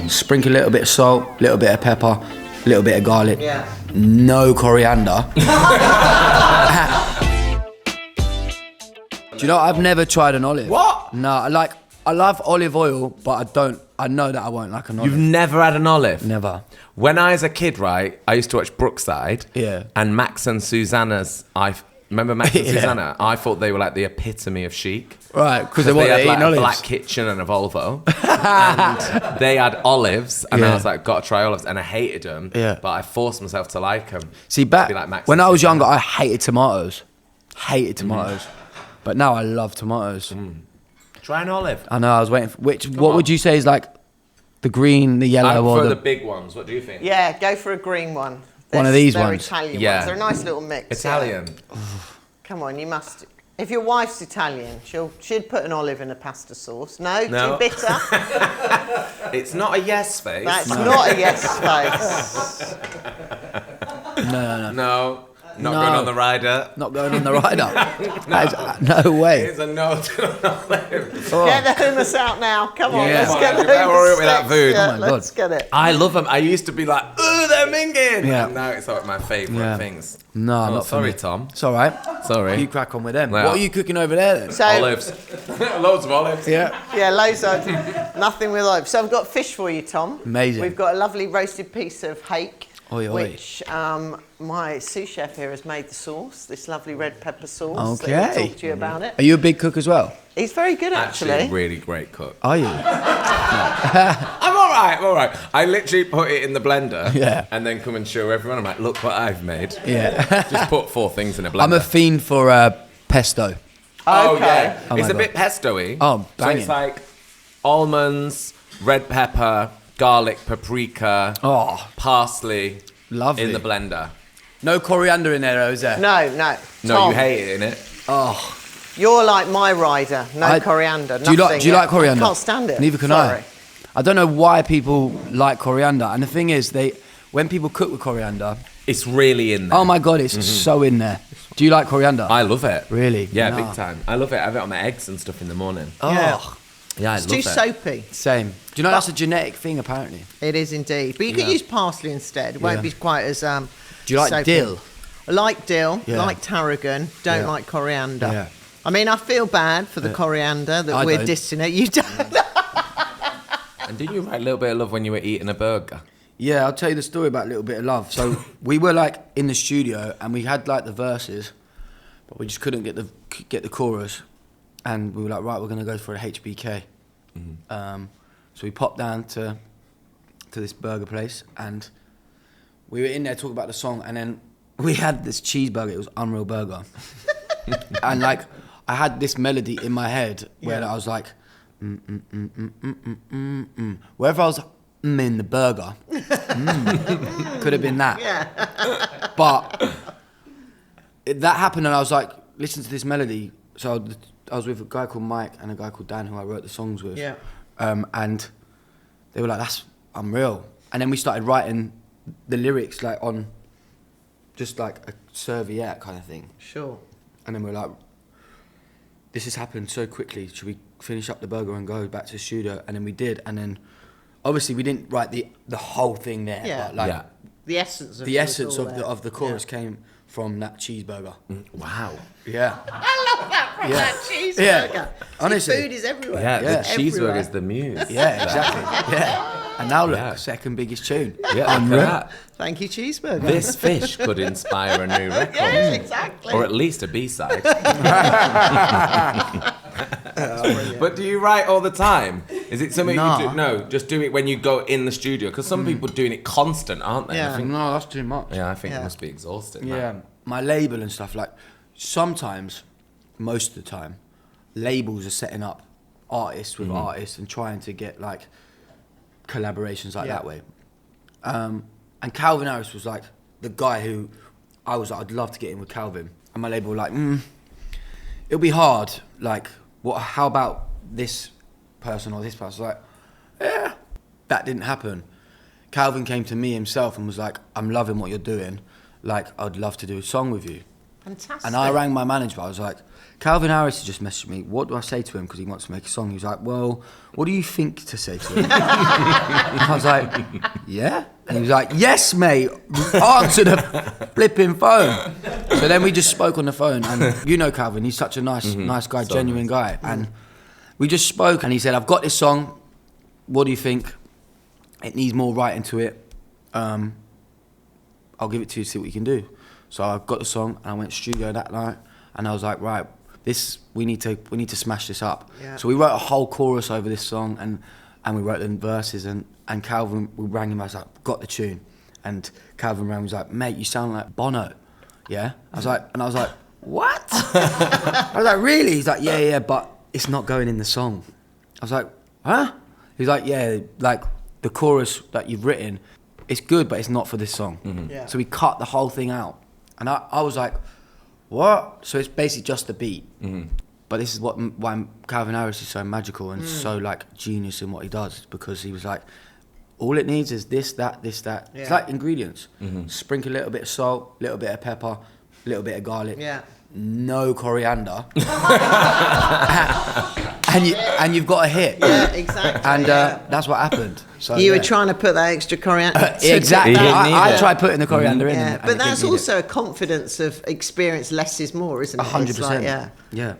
Sprinkle a little bit of salt, a little bit of pepper, a little bit of garlic. Yeah. No coriander. Do you know, I've never tried an olive. What? No, I love olive oil, but I know that I won't like an olive. You've never had an olive? Never. When I was a kid, right, I used to watch Brookside. Yeah. And Max and Susanna's, remember Max and Yeah. Susanna? I thought they were like the epitome of chic. Right, because They they had eating like a olives. black kitchen and a Volvo. And they had olives. And Yeah. I was like, got to try olives. And I hated them. Yeah. But I forced myself to like them. See, Like when I was younger, I hated tomatoes. Hated tomatoes. But now I love tomatoes. Try an olive. I know, I was waiting for... What would you say is like the green, the yellow, I or prefer the... the big ones. What do you think? Yeah, go for a green one. One of these They're ones? Italian Yeah. ones. They're a nice little mix. Italian. Yeah. Come on, you must... If your wife's Italian, she'd put an olive in a pasta sauce. No? No. Too bitter? It's not a yes face. That's not a yes face. No. Not No. going on the rider. Not going on the rider. No way. It's a no to an olive. Oh. Get the hummus out now. Come on, Yeah. let's Come on, get the you better hurry up hummus with that fixed. food. Yeah, Oh my let's get it. I love them. I used to be like, ooh, they're minging. Yeah. And now it's like my favourite Yeah. things. No, Oh, not for sorry, me. Tom. It's all right. Sorry. You crack on with them. Yeah. What are you cooking over there then? So, Olives. Loads of olives. Yeah. yeah, loads of nothing with olives. So I've got fish for you, Tom. Amazing. We've got a lovely roasted piece of hake, Oi, oi. which my sous chef here has made the sauce, this lovely red pepper sauce. That Okay. he'll talk to you about it. Are you a big cook as well? He's very good, Actually, actually. a really great cook. Are you? I'm all right. I literally put it in the blender Yeah. and then come and show everyone. I'm like, look what I've made. Yeah. Just put 4 things in a blender. I'm a fiend for pesto. Oh, Okay. yeah. Oh, It's my a bit pesto-y. Oh, So banging. it's like almonds, red pepper, garlic, paprika, Oh, parsley lovely. in the blender. No coriander in there, though, is there? No. No, Tom, you hate it, innit? Oh, you're like my rider. No coriander. Do you nothing. like Yeah. coriander? I can't stand it. Neither can Sorry. I don't know why people like coriander. And the thing is, when people cook with coriander, It's really in there. oh my God, it's so in there. Do you like coriander? I love it. Really? Yeah, Nah. big time. I love it. I have it on my eggs and stuff in the morning. Oh, Yeah. Yeah, I It's love too it. soapy. same. Do you know that's a genetic thing, apparently? It is indeed. But you could Yeah. use parsley instead. It won't Yeah. be quite as Do you like soapy. dill? I like dill, Yeah. like tarragon, don't Yeah. like coriander. Yeah. I mean, I feel bad for the coriander that I we're don't. dissing it. You don't. And did you write a little bit of love when you were eating a burger? Yeah, I'll tell you the story about Little Bit of Love. So we were like in the studio and we had like the verses, but we just couldn't get the chorus, and we were like, right, we're gonna go for a HBK. So we popped down to this burger place and we were in there talking about the song, and then we had this cheeseburger. It was Unreal Burger, and like I had this melody in my head where I was like, wherever I was in the burger, could have been that. Yeah. But that happened, and I was like, listen to this melody. So I was with a guy called Mike and a guy called Dan, who I wrote the songs with. Yeah. And they were like, that's unreal. And then we started writing the lyrics like on just like a serviette kind of thing. Sure. And then we were like, this has happened so quickly. Should we finish up the burger and go back to the studio? And then we did. And then obviously we didn't write the whole thing there. Yeah. But like Yeah. The essence of the it essence was all of there. the chorus Yeah. came from that cheeseburger. Wow. Yeah. I love that from Yeah. that cheeseburger. Yeah. See, Honestly. food is everywhere. Yeah, Yeah. the cheeseburger Everywhere. is the muse. Yeah, exactly. Yeah. And now look, Yeah. second biggest tune. Yeah, look at that. Thank you, cheeseburger. This fish could inspire a new record. Yeah, exactly. Or at least a B-side. But do you write all the time? Is it something Nah. you do? No, just do it when you go in the studio. Because some people are doing it constant, aren't they? Yeah. I think, No, that's too much. yeah, I think Yeah. it must be exhausting. Yeah. that. My label and stuff, like, sometimes, most of the time, labels are setting up artists with artists and trying to get, like, collaborations like Yeah. that way. And Calvin Harris was, like, the guy who I was like, I'd love to get in with Calvin. And my label were like, it'll be hard. Like, how about this person or this person? I was like, yeah, that didn't happen. Calvin came to me himself and was like, I'm loving what you're doing. Like, I'd love to do a song with you. Fantastic. And I rang my manager. I was like, Calvin Harris has just messaged me. What do I say to him? Because he wants to make a song. He was like, well, what do you think to say to him? I was like, yeah? And he was like, yes, mate. Answer the flipping phone. So then we just spoke on the phone. And you know Calvin, he's such a nice guy, So genuine nice. guy. And we just spoke and he said, I've got this song. What do you think? It needs more writing to it. I'll give it to you, see what you can do. So I got the song and I went to studio that night and I was like, right, we need to smash this up. Yeah. So we wrote a whole chorus over this song and we wrote the verses and Calvin, we rang him, I was like, got the tune. And Calvin rang, was like, mate, you sound like Bono. Yeah? I was like, what? I was like, really? He's like, yeah, but it's not going in the song. I was like, huh? He's like, yeah, like the chorus that you've written, it's good, but it's not for this song. Mm-hmm. Yeah. So we cut the whole thing out. And I was like, what? So it's basically just the beat. Mm-hmm. But this is why Calvin Harris is so magical and so like genius in what he does, because he was like, all it needs is this, that. Yeah. It's like ingredients. Mm-hmm. Sprinkle a little bit of salt, little bit of pepper, a little bit of garlic. Yeah. No coriander. and you've got a hit. Yeah, exactly. And yeah. that's what happened. So You were yeah. trying to put that extra coriander. Exactly. You didn't need I it. tried putting the coriander in. Yeah, and but it that's didn't need also a confidence of experience. Less is more, isn't it? 100%. It's like, yeah. Yeah.